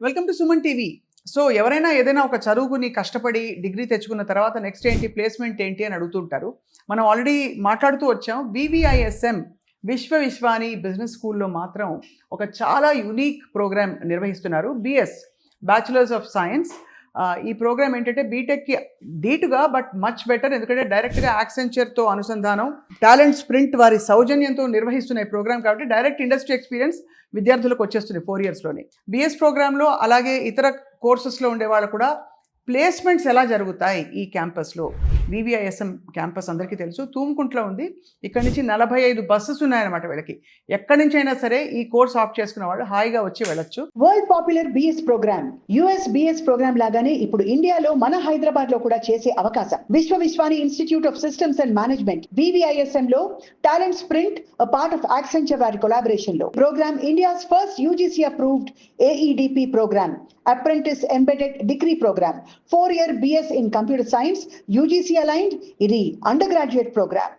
Welcome to Suman TV. So ఎవరైనా ఏదైనా ఒక చదువుకుని కష్టపడి డిగ్రీ తెచ్చుకున్న తర్వాత నెక్స్ట్ ఏంటి ప్లేస్మెంట్ ఏంటి అని అడుగుతుంటారు. మనం ఆల్రెడీ మాట్లాడుతూ వచ్చాం. వివిఐఎస్ఎం విశ్వాని బిజినెస్ స్కూల్లో మాత్రం ఒక చాలా యూనిక్ ప్రోగ్రామ్ నిర్వహిస్తున్నారు. BS bachelors of science. ఈ ప్రోగ్రామ్ ఏంటంటే బీటెక్కి ధీటుగా బట్ మచ్ బెటర్, ఎందుకంటే డైరెక్ట్గా యాక్సెంచర్తో అనుసంధానం, టాలెంట్ స్ప్రింట్ వారి సౌజన్యంతో నిర్వహిస్తున్న ఈ ప్రోగ్రామ్ కాబట్టి డైరెక్ట్ ఇండస్ట్రీ ఎక్స్పీరియన్స్ విద్యార్థులకు వచ్చేస్తుంది 4 yearsలోనే. బిఎస్ ప్రోగ్రాంలో అలాగే ఇతర కోర్సెస్లో ఉండే వాళ్ళు కూడా ప్లేస్మెంట్స్ ఎలా జరుగుతాయి ఈ క్యాంపస్లో. వివిఐఎస్ఎం క్యాంపస్ అందరికీ తెలుసు, తూముకుంట్లో ఉంది. ఇక్కడ నుంచి 45 బస్సెస్ ఉన్నాయన్నమాట వీళ్ళకి. ఎక్కడి నుంచి అయినా సరే ఈ కోర్స్ ఆప్ట్ చేసుకున్న వాళ్ళు హాయిగా వచ్చి వెళ్ళొచ్చు. World popular BS program, US BS program లాగానే ఇప్పుడు ఇండియాలో మన హైదరాబాద్ లో కూడా చేసే అవకాశం. Vishwani institute of systems and management VVISM లో talent sprint, a part of Accenture వారి కొలాబరేషన్ లో program India's first UGC approved AEDP program, apprentice embedded degree program, 4-year BS in computer science, UGC aligned, ఇది under graduate program.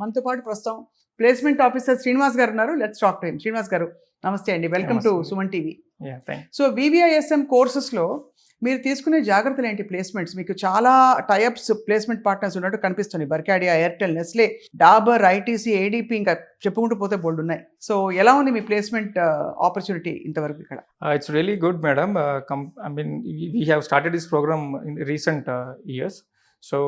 మనతో పాటు ప్రస్తుతం placement officer Srinivas garu ఉన్నారు. Let's talk to him. Srinivas garu నమస్తే అండి, welcome to Suman TV. So VVISM కోర్సెస్లో మీరు తీసుకునే జాగ్రత్తలు ఏంటి? ప్లేస్మెంట్స్ మీకు చాలా టైప్స్ ప్లేస్మెంట్ పార్ట్నర్స్ ఉన్నట్టు కనిపిస్తుంది. Berkadia, Airtel, Nestle, Dabur, ITC, ADP, ఇంకా చెప్పుకుంటూ పోతే బోల్డ్ ఉన్నాయి. సో ఎలా ఉంది మీ ప్లేస్మెంట్ ఆపర్చునిటీ ఇంతవరకు ఇక్కడ? It's really good, madam. I mean, we have started this program in recent years. So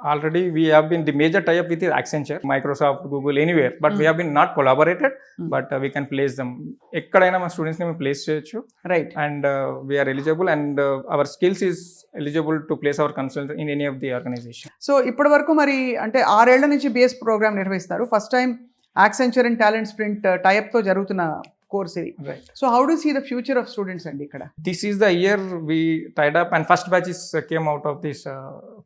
already we have been the major tie-up with Accenture, Microsoft, Google, anywhere. But we have been not collaborated, but we can place them. ekkadaina ma students ni place cheyochu, right? And we are eligible, and our skills is eligible to place our consultant in any of the organization. So ఇప్పటి వరకు మరి అంటే 6 ఏళ్ల నుంచి BS program నిర్వహిస్తారు. First time Accenture and talent sprint టైప్తో జరుగుతున్న course ఇది. Right. So how do see the future of students అండి ఇక్కడ? This is the year we tied up, and first batch is came out of this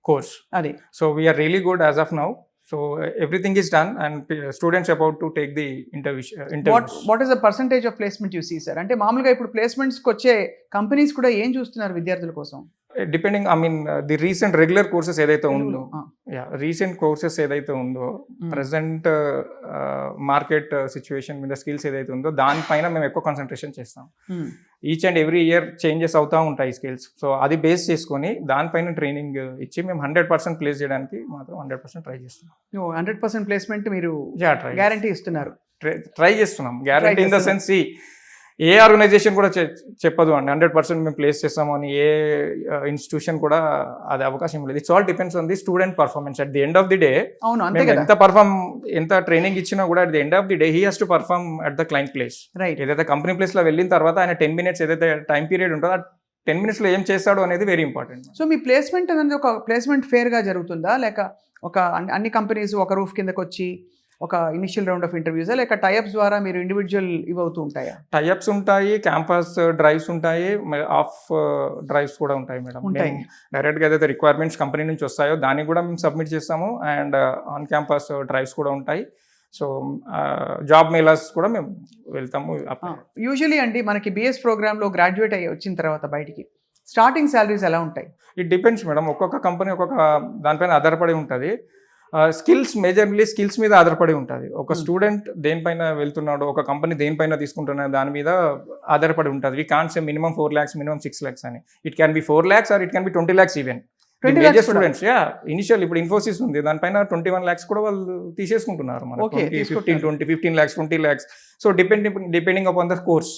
course. అది So we are really good as of now. So everything is done, and students about to take the interviews. What is the percentage of placement you see sir? అంటే మామూలుగా ఇప్పుడు ప్లేస్మెంట్స్కి వచ్చే companies కూడా ఏం చూస్తున్నారు విద్యార్థుల కోసం? Depending, I mean, the recent regular courses ఏదైతే ఉందో, recent courses ఏదైతే ఉందో, ప్రజెంట్ మార్కెట్ సిచ్యువేషన్ మీద స్కిల్స్ ఏదైతే ఉందో దానిపైన మేము ఎక్కువ కాన్సన్ట్రేషన్ చేస్తాం. Each and every year changes అవుతూ ఉంటాయి స్కిల్స్. సో అది బేస్ చేసుకొని దానిపైన ట్రైనింగ్ ఇచ్చి మేము 100% ప్లేస్ చేయడానికి మాత్రం 100% ట్రై చేస్తున్నాం. 100% ప్లేస్మెంట్ మీరు ట్రై గ్యారంటీ ఇస్తున్నారు? ట్రై చేస్తున్నాం. Guarantee in the sense, a organisation కూడా చెప్పదు అండి 100% మేము ప్లేస్ చేస్తాము అని. ఏ ఇన్స్టిట్యూషన్ కూడా అది అవకాశం లేదు. It's all depends on the student performance. At the end of the day ఎంత ట్రైనింగ్ ఇచ్చినా కూడా at the end of the day he has to perform at the client place. Right. ఏదైతే కంపెనీ ప్లేస్ లో వెళ్ళిన తర్వాత ఆయన 10 minutes ఏదైతే time period ఉంటుందో ఆ 10 minutes లో ఏం చేస్తాడు అనేది వెరీ ఇంపార్టెంట్. సో మీ ప్లేస్మెంట్ అనేది ఒక ప్లేస్మెంట్ ఫేర్ గా జరుగుతుందా, లేక ఒక అన్ని కంపెనీస్ ఒక రూఫ్ కిందకి వచ్చి ఒక ఇనిషియల్ రౌండ్ ఆఫ్ ఇంటర్వ్యూస్, లేక టైఅప్స్ ద్వారా మీరు ఇండివిజువల్ ఇవ్వవుతూ ఉంటాయా? టైఅప్స్ ఉంటాయి, క్యాంపస్ డ్రైవ్స్ ఉంటాయి, ఆఫ్ డ్రైవ్స్ కూడా ఉంటాయి మేడం. డైరెక్ట్గా ఏదైతే రిక్వైర్మెంట్స్ కంపెనీ నుంచి వస్తాయో దాన్ని కూడా మేము సబ్మిట్ చేస్తాము, అండ్ ఆన్ క్యాంపస్ డ్రైవ్స్ కూడా ఉంటాయి. సో జాబ్ మేళాస్ కూడా మేము వెళ్తాము. యూజువలీ అండి మనకి బిఎస్ ప్రోగ్రామ్లో గ్రాడ్యుయేట్ అయ్యి వచ్చిన తర్వాత బయటికి స్టార్టింగ్ శాలరీస్ ఎలా ఉంటాయి? It depends madam. ఒక్కొక్క కంపెనీ ఒక్కొక్క దానిపైన ఆధారపడి ఉంటుంది. స్కిల్స్, మేజర్లీ స్కిల్స్ మీద ఆధారపడి ఉంటుంది. ఒక స్టూడెంట్ దేనిపైన వెళ్తున్నాడో, ఒక కంపెనీ దేనిపైన తీసుకుంటున్నాడో దాని మీద ఆధారపడి ఉంటుంది. We can't say minimum 4 lakhs, minimum 6 lakhs అని. It can be 4 lakhs or it can be 20 lakhs even. Major students initial ఇప్పుడు ఇన్ఫోసిస్ ఉంది, దానిపైన 21 lakhs కూడా వాళ్ళు తీసేసుకుంటున్నారు. 15 lakhs, 20 lakhs. So depending upon the course,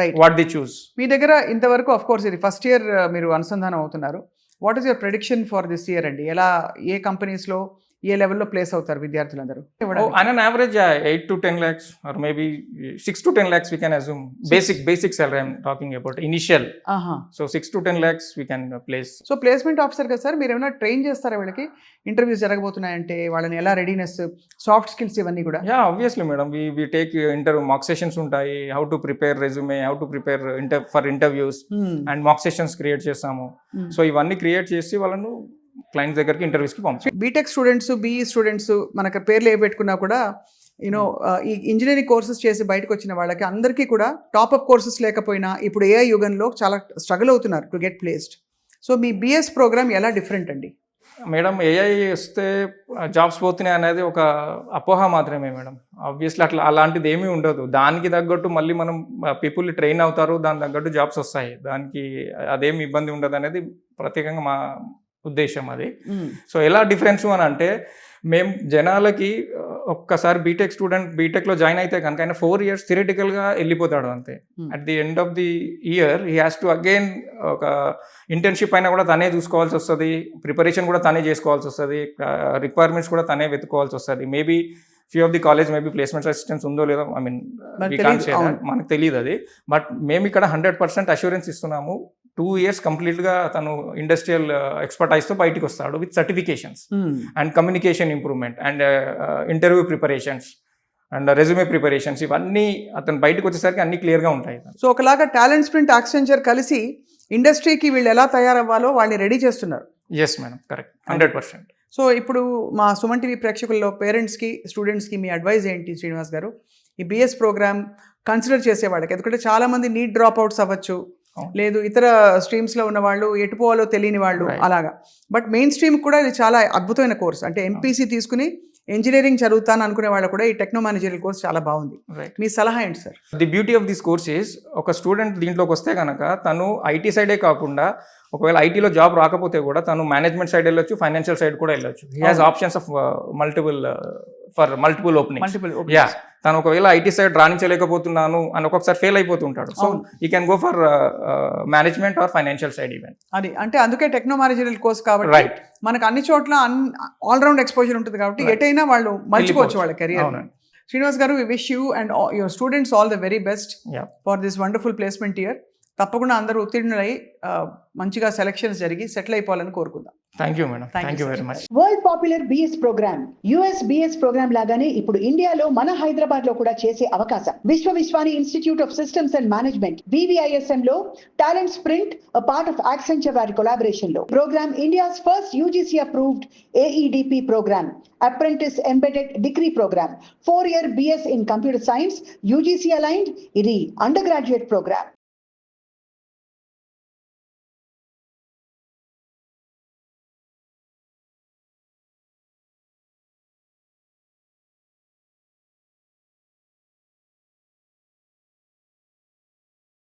right, what the choose. మీ దగ్గర ఇంతవరకు ఆఫ్ కోర్స్ ఇది ఫస్ట్ ఇయర్ మీరు అనుసంధానం అవుతున్నారు. What is your prediction for this year అండి? ఎలా, ఏ కంపెనీస్లో ఏ లెవెల్లో ప్లేస్ అవుతారు విద్యార్థులందరూ? On an average 8 to 10 lakhs or maybe 6 to 10 lakhs we can assume. Basic salary I'm talking about, initial. So 6 to 10 lakhs we can place. So placement officer కదా sir, మీరు ఏమైనా train చేస్తారా వీళ్ళకి? ఇంటర్వ్యూస్ జరగబోతున్నాయంటే వాళ్ళని ఎలా readiness, soft skills ఇవన్నీ కూడా? Obviously madam, we take mock sessions ఉంటాయి. How to prepare resume, how to prepare for interviews, and mock sessions create చేస్తాము. సో ఇవన్నీ క్రియేట్ చేసి వాళ్ళను క్లయింట్స్ దగ్గరికి ఇంటర్వ్యూస్కి పంపించాం. బీటెక్ స్టూడెంట్స్, బీఈ స్టూడెంట్స్ మనకు పేర్లు ఏ పెట్టుకున్నా కూడా యూనో ఈ ఇంజనీరింగ్ కోర్సెస్ చేసి బయటకు వచ్చిన వాళ్ళకి అందరికీ కూడా టాప్అప్ కోర్సెస్ లేకపోయినా ఇప్పుడు ఏఐ యుగంలో చాలా స్ట్రగుల్ అవుతున్నారు టు గెట్ ప్లేస్డ్. సో మీ బిఎస్ ప్రోగ్రామ్ ఎలా డిఫరెంట్ అండి? మేడం ఏఐ వస్తే జాబ్స్ పోతున్నాయి అనేది ఒక అపోహ మాత్రమే మేడం. ఆబ్వియస్లీ అలాంటిది ఏమీ ఉండదు. దానికి తగ్గట్టు మళ్ళీ మనం పీపుల్ ట్రైన్ అవుతారు, దాని తగ్గట్టు జాబ్స్ వస్తాయి. దానికి అదేమి ఇబ్బంది ఉండదు అనేది ప్రత్యేకంగా మా ఉద్దేశం అది. సో ఎలా డిఫరెన్స్ అని అంటే, మేము జనాలకి ఒక్కసారి బీటెక్ స్టూడెంట్ బీటెక్లో జాయిన్ అయితే కనుక ఆయన 4 years థియరిటికల్గా వెళ్ళిపోతాడు అంతే. At the end of the year he has to again ఒక ఇంటర్న్షిప్ అయినా కూడా తనే చూసుకోవాల్సి వస్తుంది, ప్రిపరేషన్ కూడా తనే చేసుకోవాల్సి వస్తుంది, రిక్వైర్మెంట్స్ కూడా తనే వెతుకోవాల్సి వస్తుంది. Maybe few of the college maybe placement assistance ఉందో లేదో, ఐ మీన్ మనకు తెలియదు అది. బట్ మేము ఇక్కడ 100% అష్యూరెన్స్ ఇస్తున్నాము. 2 years కంప్లీట్గా తను ఇండస్ట్రియల్ ఎక్స్పర్టైజ్తో బయటికి వస్తాడు with certifications and communication improvement and interview preparations and resume preparations, ఇవన్నీ అతను బయటకు వచ్చేసరికి అన్ని క్లియర్గా ఉంటాయి. సో ఒకలాగా టాలెంట్ స్ప్రింట్, యాక్సెంచర్ కలిసి ఇండస్ట్రీకి వీళ్ళు ఎలా తయారవ్వాలో వాళ్ళని రెడీ చేస్తున్నారు. Yes madam, correct, 100%. సో ఇప్పుడు మా సుమన్ టీవీ ప్రేక్షకుల్లో పేరెంట్స్కి, స్టూడెంట్స్కి మీ అడ్వైజ్ ఏంటి శ్రీనివాస్ గారు? ఈ బిఎస్ ప్రోగ్రామ్ కన్సిడర్ చేసే వాళ్ళకి, ఎందుకంటే చాలామంది నీట్ డ్రాప్ అవుట్స్ అవ్వచ్చు, లేదు ఇతర స్ట్రీమ్స్లో ఉన్న వాళ్ళు, ఎటు పోవాలో తెలియని వాళ్ళు అలాగా. బట్ మెయిన్ స్ట్రీమ్ కూడా ఇది చాలా అద్భుతమైన కోర్స్. అంటే ఎంపీసీ తీసుకుని ఇంజనీరింగ్ చదువుతాను అనుకునే వాళ్ళు కూడా ఈ టెక్నో మేనేజరియల్ కోర్స్ చాలా బాగుంది. మీ సలహా ఏంటి sir? The beauty of this course is, ఒక స్టూడెంట్ దీంట్లోకి వస్తే కనుక తను ఐటీ సైడే కాకుండా ఒకవేళ ఐటీలో జాబ్ రాకపోతే కూడా తను మేనేజ్మెంట్ సైడ్ వెళ్ళొచ్చు, ఫైనాన్షియల్ సైడ్ కూడా వెళ్ళొచ్చు. He has options of multiple openings. Yeah, తను ఒకవేళ ఐటీ సైడ్ రాణించలేకపోతున్నాను అని ఒక్కొక్కసారి ఫెయిల్ అయిపోతుంటాడు. So you can go for management or financial side even. అది అంటే అందుకే టెక్నో మేనేజరియల్ కోర్స్ కాబట్టి మనకు అన్ని చోట్ల ఆల్రౌండ్ ఎక్స్పోజర్ ఉంటుంది కాబట్టి ఎటైనా వాళ్ళు మర్చిపోవచ్చు వాళ్ళ career. Srinivas garu, we wish you and your students all the very best for this wonderful placement year. తప్పకుండా అందరూ ఉత్తీర్ణులై మంచిగా సెలక్షన్స్ జరిగి సెటిల్ అయిపోవాలని కోరుకుందాం. Thank you madam, thank you very much. World popular BS program, US BS program లాగానే ఇప్పుడు ఇండియాలో మన హైదరాబాద్ లో కూడా చేసే అవకాశం. Vishwavishwani institute of systems and management VVISM లో talent sprint, part of Accenture వారి కొలాబరేషన్ లో program India's first UGC approved AEDP program, apprentice embedded degree program, 4-year BS in computer science, UGC aligned. ఇది అండర్ గ్రాడ్యుయేట్ ప్రోగ్రామ్.